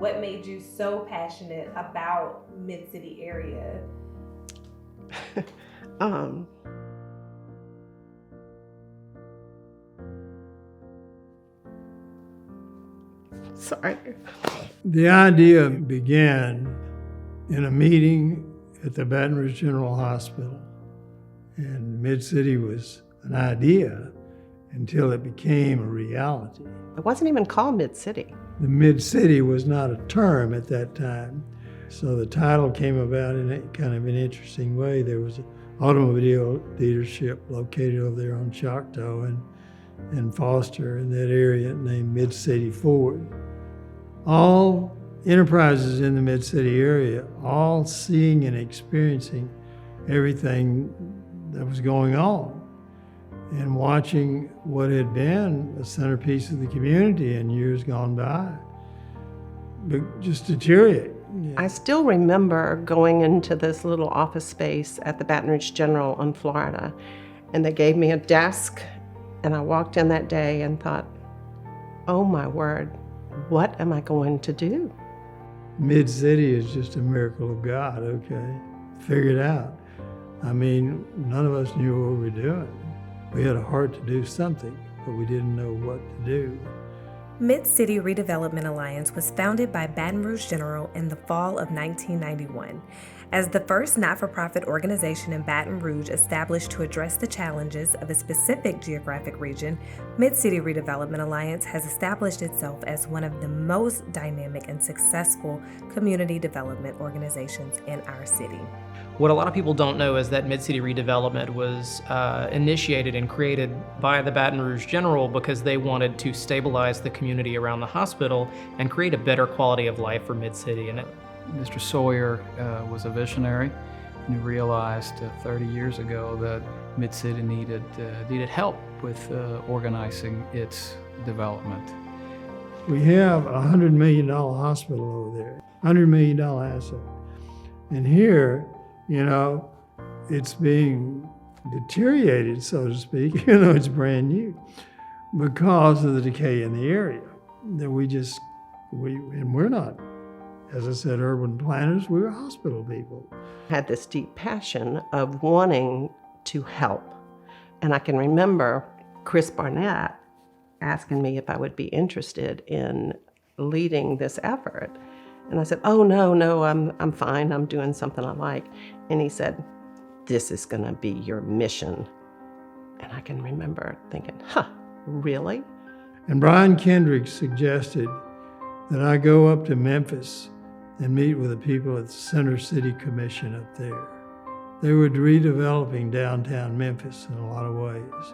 What made you so passionate about Mid-City area? Sorry. The idea began in a meeting at the Baton Rouge General Hospital. And Mid-City was an idea until it became a reality. It wasn't even called Mid-City. The Mid-City was not a term at that time. So the title came about in a kind of an interesting way. There was an automobile dealership located over there on Choctaw and Foster in that area named Mid-City Ford. All enterprises in the Mid-City area, all seeing and experiencing everything that was going on and watching what had been a centerpiece of the community in years gone by, but just deteriorate. Yeah. I still remember going into this little office space at the Baton Rouge General in Florida, and they gave me a desk, and I walked in that day and thought, oh my word, what am I going to do? Mid-City is just a miracle of God, okay? Figure it out. I mean, none of us knew what we were doing. We had a heart to do something, but we didn't know what to do. Mid-City Redevelopment Alliance was founded by Baton Rouge General in the fall of 1991. As the first not-for-profit organization in Baton Rouge established to address the challenges of a specific geographic region, Mid-City Redevelopment Alliance has established itself as one of the most dynamic and successful community development organizations in our city. What a lot of people don't know is that Mid-City Redevelopment was initiated and created by the Baton Rouge General because they wanted to stabilize the community around the hospital and create a better quality of life for Mid-City. And Mr. Sawyer was a visionary, and he realized 30 years ago that Mid-City needed help with organizing its development. We have a $100 million hospital over there, $100 million asset. And here, you know, it's being deteriorated, so to speak, even though it's brand new, because of the decay in the area. That we're not, as I said, urban planners, we're hospital people. I had this deep passion of wanting to help. And I can remember Chris Barnett asking me if I would be interested in leading this effort. And I said, oh, no, I'm fine. I'm doing something I like. And he said, this is going to be your mission. And I can remember thinking, really? And Brian Kendrick suggested that I go up to Memphis and meet with the people at the Center City Commission up there. They were redeveloping downtown Memphis in a lot of ways.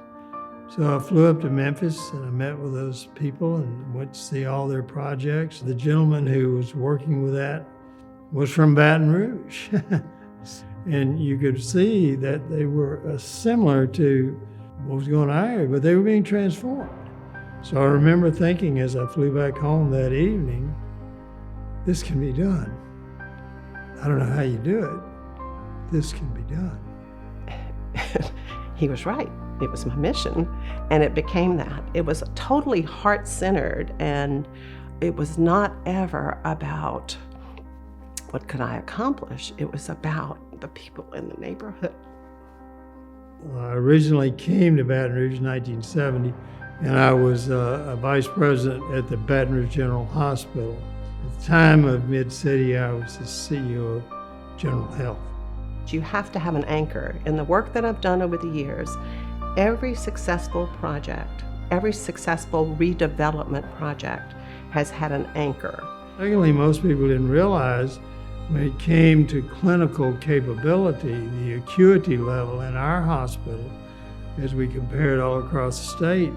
So I flew up to Memphis and I met with those people and went to see all their projects. The gentleman who was working with that was from Baton Rouge. And you could see that they were similar to what was going on here, but they were being transformed. So I remember thinking as I flew back home that evening, this can be done. I don't know how you do it. This can be done. He was right. It was my mission, and it became that. It was totally heart-centered, and it was not ever about what could I accomplish. It was about the people in the neighborhood. I originally came to Baton Rouge in 1970, and I was a vice president at the Baton Rouge General Hospital. At the time of Mid-City, I was the CEO of General Health. You have to have an anchor. In the work that I've done over the years, every successful project, every successful redevelopment project has had an anchor. Secondly, most people didn't realize when it came to clinical capability, the acuity level in our hospital, as we compared all across the state,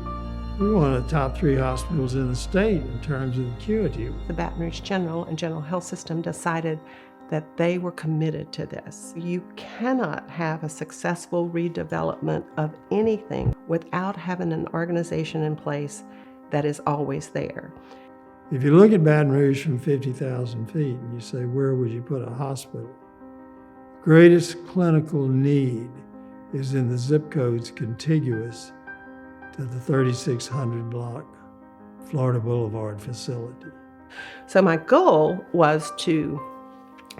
we were one of the top 3 hospitals in the state in terms of acuity. The Baton Rouge General and General Health System decided that they were committed to this. You cannot have a successful redevelopment of anything without having an organization in place that is always there. If you look at Baton Rouge from 50,000 feet and you say, where would you put a hospital? Greatest clinical need is in the zip codes contiguous to the 3600 block Florida Boulevard facility. So my goal was to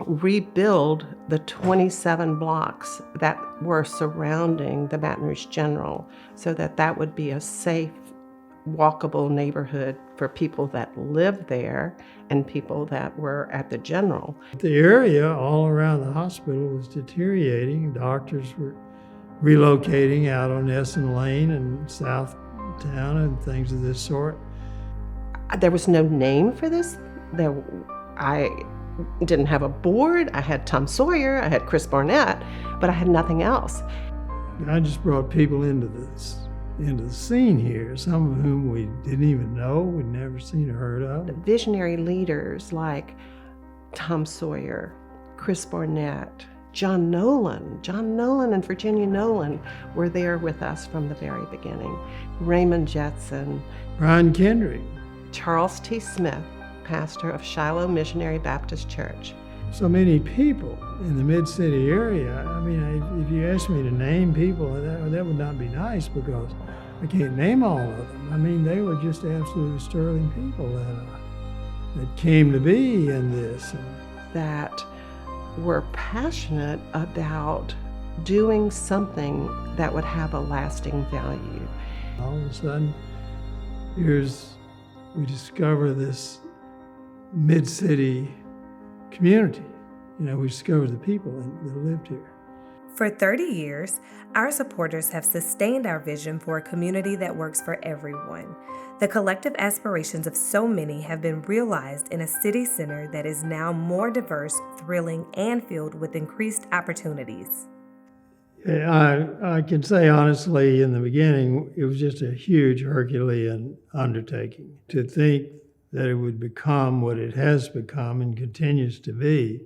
rebuild the 27 blocks that were surrounding the Baton Rouge General so that that would be a safe, walkable neighborhood for people that lived there and people that were at the General. The area all around the hospital was deteriorating. Doctors were relocating out on Essen Lane and South Town and things of this sort. There was no name for this. I didn't have a board. I had Tom Sawyer, I had Chris Barnett, but I had nothing else. I just brought people into the scene here, some of whom we didn't even know, we'd never seen or heard of. Visionary leaders like Tom Sawyer, Chris Barnett, John Nolan and Virginia Nolan were there with us from the very beginning. Raymond Jetson, Brian Kendrick. Charles T. Smith, pastor of Shiloh Missionary Baptist Church. So many people in the Mid-City area. I mean, if you asked me to name people, that would not be nice because I can't name all of them. I mean, they were just absolutely sterling people that came to be in this. That were passionate about doing something that would have a lasting value. All of a sudden, we discover this mid-city community. You know, we discovered the people that lived here. For 30 years, our supporters have sustained our vision for a community that works for everyone. The collective aspirations of so many have been realized in a city center that is now more diverse, thrilling, and filled with increased opportunities. I can say honestly, in the beginning, it was just a huge Herculean undertaking. To think that it would become what it has become and continues to be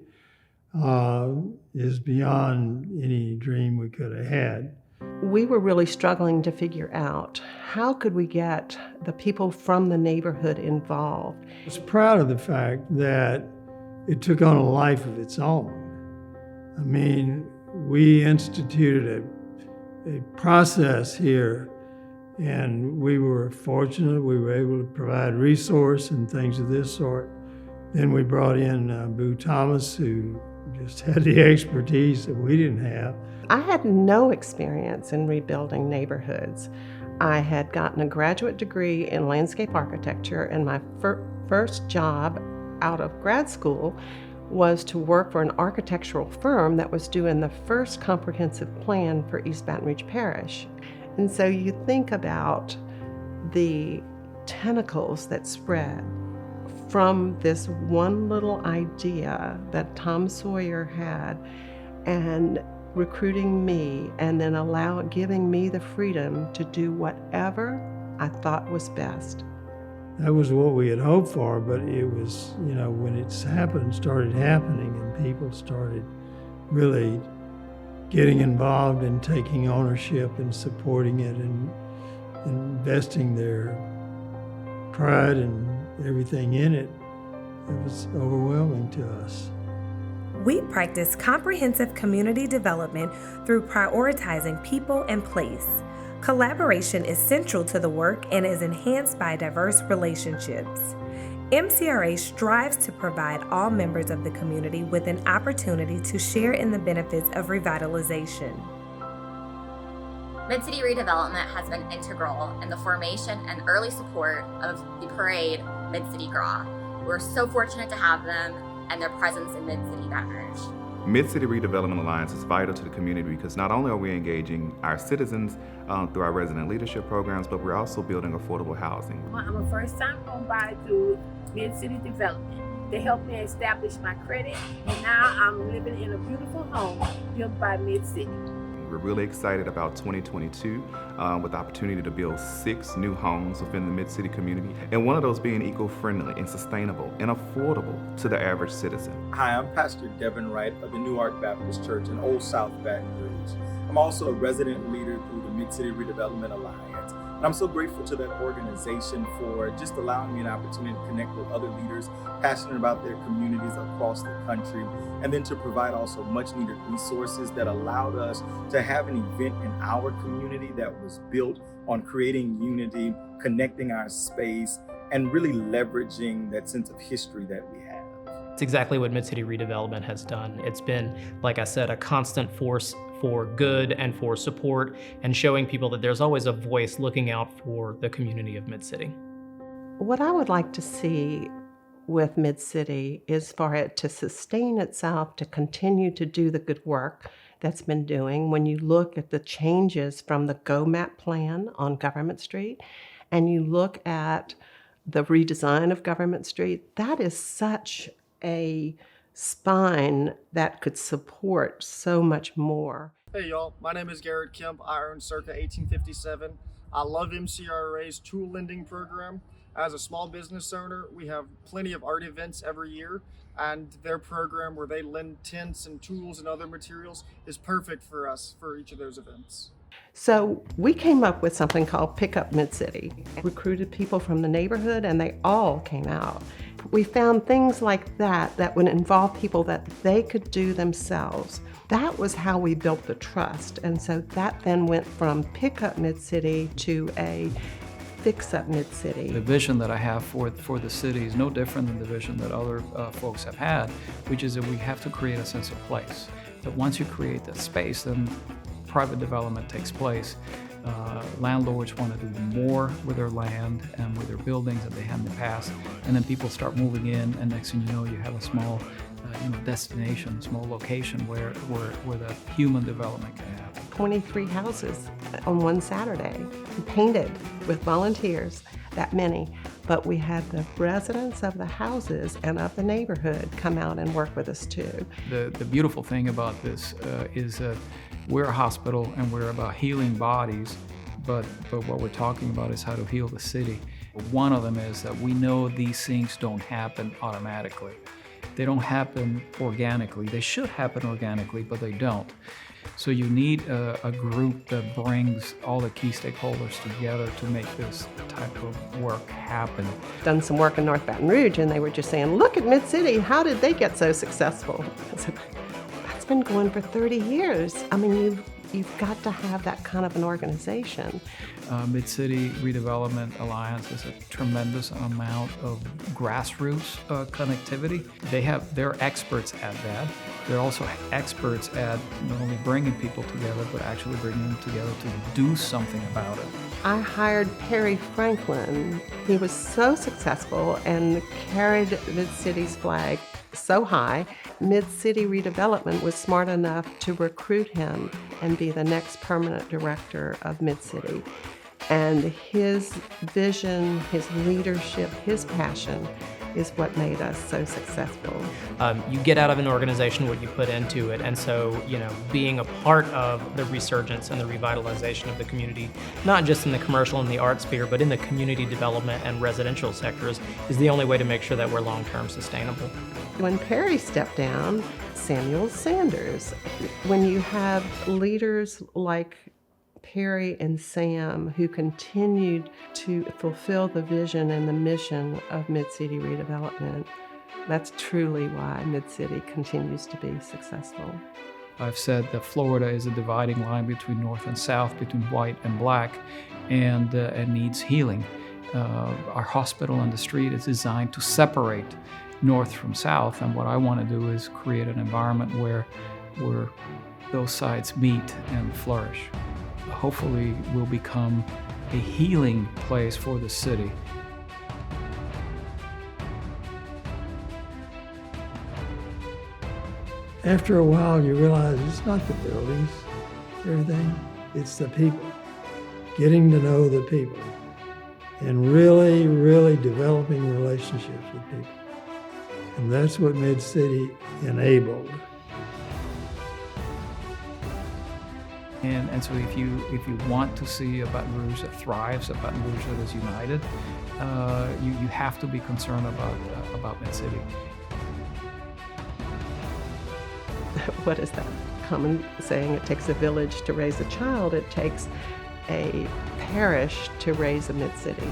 is beyond any dream we could have had. We were really struggling to figure out how could we get the people from the neighborhood involved. I was proud of the fact that it took on a life of its own. I mean, we instituted a process here, and we were fortunate. We were able to provide resource and things of this sort. Then we brought in Boo Thomas, who just had the expertise that we didn't have. I had no experience in rebuilding neighborhoods. I had gotten a graduate degree in landscape architecture, and my first job out of grad school was to work for an architectural firm that was doing the first comprehensive plan for East Baton Rouge Parish. And so you think about the tentacles that spread from this one little idea that Tom Sawyer had, and recruiting me, and then giving me the freedom to do whatever I thought was best. That was what we had hoped for, but it was, you know, when it's started happening, and people started really getting involved and taking ownership and supporting it and investing their pride and everything in it, it was overwhelming to us. We practice comprehensive community development through prioritizing people and place. Collaboration is central to the work and is enhanced by diverse relationships. MCRA strives to provide all members of the community with an opportunity to share in the benefits of revitalization. Mid-City Redevelopment has been integral in the formation and early support of the Parade Mid-City GRA. We're so fortunate to have them and their presence in Mid-City Baton Rouge. Mid-City Redevelopment Alliance is vital to the community because not only are we engaging our citizens through our resident leadership programs, but we're also building affordable housing. I'm a first-time home buyer through Mid-City Development. They helped me establish my credit, and now I'm living in a beautiful home built by Mid-City. We're really excited about 2022 with the opportunity to build 6 new homes within the Mid-City community, and one of those being eco-friendly and sustainable and affordable to the average citizen. Hi, I'm Pastor Devin Wright of the New Ark Baptist Church in Old South Baton Rouge. I'm also a resident leader through the Mid-City Redevelopment Alliance. And I'm so grateful to that organization for just allowing me an opportunity to connect with other leaders passionate about their communities across the country, and then to provide also much needed resources that allowed us to have an event in our community that was built on creating unity, connecting our space, and really leveraging that sense of history that we have. It's exactly what Mid-City Redevelopment has done. It's been, like I said, a constant force for good and for support, and showing people that there's always a voice looking out for the community of Mid-City. What I would like to see with Mid-City is for it to sustain itself, to continue to do the good work that's been doing. When you look at the changes from the GO-MAP plan on Government Street, and you look at the redesign of Government Street, that is such a spine that could support so much more. Hey y'all, my name is Garrett Kemp. I earned circa 1857. I love MCRA's tool lending program. As a small business owner, we have plenty of art events every year, and their program where they lend tents and tools and other materials is perfect for us for each of those events. So we came up with something called Pick Up Mid-City. Recruited people from the neighborhood, and they all came out. We found things like that would involve people that they could do themselves. That was how we built the trust. And so that then went from Pick Up Mid-City to a Fix Up Mid-City. The vision that I have for the city is no different than the vision that other folks have had, which is that we have to create a sense of place. That once you create that space, then private development takes place. Landlords want to do more with their land and with their buildings that they had in the past, and then people start moving in, and next thing you know, you have a small destination, small location where the human development can happen. 23 houses on one Saturday, painted with volunteers, that many. But we had the residents of the houses and of the neighborhood come out and work with us too. The beautiful thing about this is that we're a hospital and we're about healing bodies, but what we're talking about is how to heal the city. One of them is that we know these things don't happen automatically. They don't happen organically. They should happen organically, but they don't. So you need a group that brings all the key stakeholders together to make this type of work happen. Done some work in North Baton Rouge, and they were just saying, look at Mid-City, how did they get so successful? I said, that's been going for 30 years. I mean, you've got to have that kind of an organization. Mid-City Redevelopment Alliance is a tremendous amount of grassroots connectivity. They're experts at that. They're also experts at not only bringing people together, but actually bringing them together to do something about it. I hired Perry Franklin. He was so successful and carried Mid-City's flag so high. Mid-City Redevelopment was smart enough to recruit him and be the next permanent director of Mid-City. And his vision, his leadership, his passion is what made us so successful. You get out of an organization what you put into it, and so, being a part of the resurgence and the revitalization of the community, not just in the commercial and the art sphere, but in the community development and residential sectors, is the only way to make sure that we're long-term sustainable. When Perry stepped down, Samuel Sanders. When you have leaders like Perry and Sam who continued to fulfill the vision and the mission of Mid-City Redevelopment, that's truly why Mid-City continues to be successful. I've said that Florida is a dividing line between North and South, between white and black, and it needs healing. Our hospital on the street is designed to separate North from South, and what I want to do is create an environment where those sides meet and flourish. Hopefully will become a healing place for the city. After a while, you realize it's not the buildings, everything, it's the people. Getting to know the people and really, really developing relationships with people. And that's what Mid-City enabled. And so if you want to see a Baton Rouge that thrives, a Baton Rouge that is united, you have to be concerned about Mid-City. What is that common saying? It takes a village to raise a child. It takes a parish to raise a Mid-City.